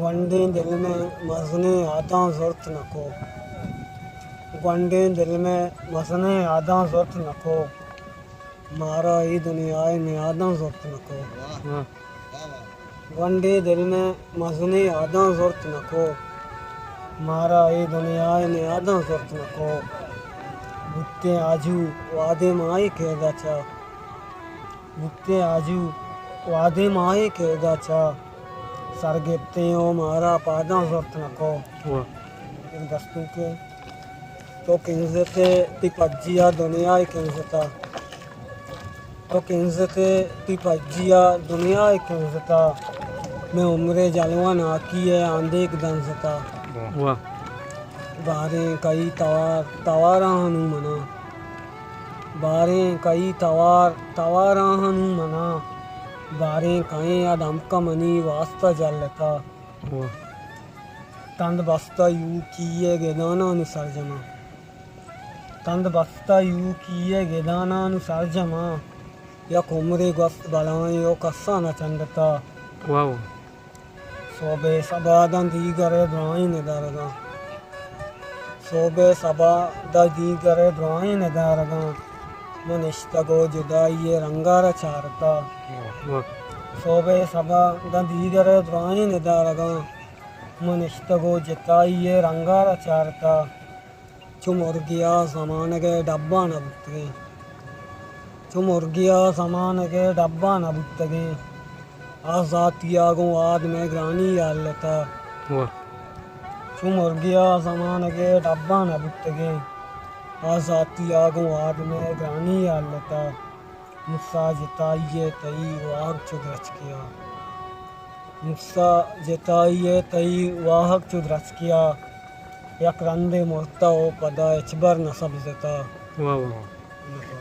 गुंडे दिल में मसने आदा ज़रूरत नको। गुंडे दिल में मसने आदा ज़रूरत नको। मारा ही दुनिया में आदा ज़रूरत नको। गुंडे दिल में मसने आदा ज़रूरत नको। मारा ही दुनिया में आदा ज़रूरत नको। बुत्ते आजू वादे माई केगा चा। बुत्ते आजू वादे माई केगा चा। सरगेते ओ मारा पादा ज़रूरत नको। इन दस्तों के तो किंजते ती पज्जिया दुनिया ही किंजता। तो किंजते ती पज्जिया दुनिया ही किंजता। मैं उम्रे जलवा नाकी है आंधे एक दंसता। बारे कई तवाराहनु मना। बारे कई तवाराहनु मना। बारे कहीं अदमका मनी वास्ता जलता। तंद बस्ता यू किए गेदाना अनुसर्जमा। तंद बस्ता यू किए गेदाना अनुसर्जमा। या कुमरे गस्त बलाएं यो कस्सा न चंदता। सोबे सबादन दीगरे द्राई ने दरगा। सोबे सबादा दीगरे द्राई ने दरगा। मनिश्तगो जुदाई रंगार चारता। सोबे सबादा दीगरे द्राई ने दरगा। मनिश्तगो जिताई रंगार चारता। चुमुर गया समान के डब्बा न बुत्तगे। चुमुर गया समान के डब्बा न बुत्तगे। आजातिया गो आद में ग्रानी यालता। चुमुर गया समान के डब्बा न बुत्तगे। आजातिया गो आद में ग्रानी यालता। मुस्सा जिताइए तई वाहक चुद्रच किया। मुस्सा जिताइए तई वाहक चुद्रच किया। यक रंदे मोहता ओ पदा इचबर न सब्जता।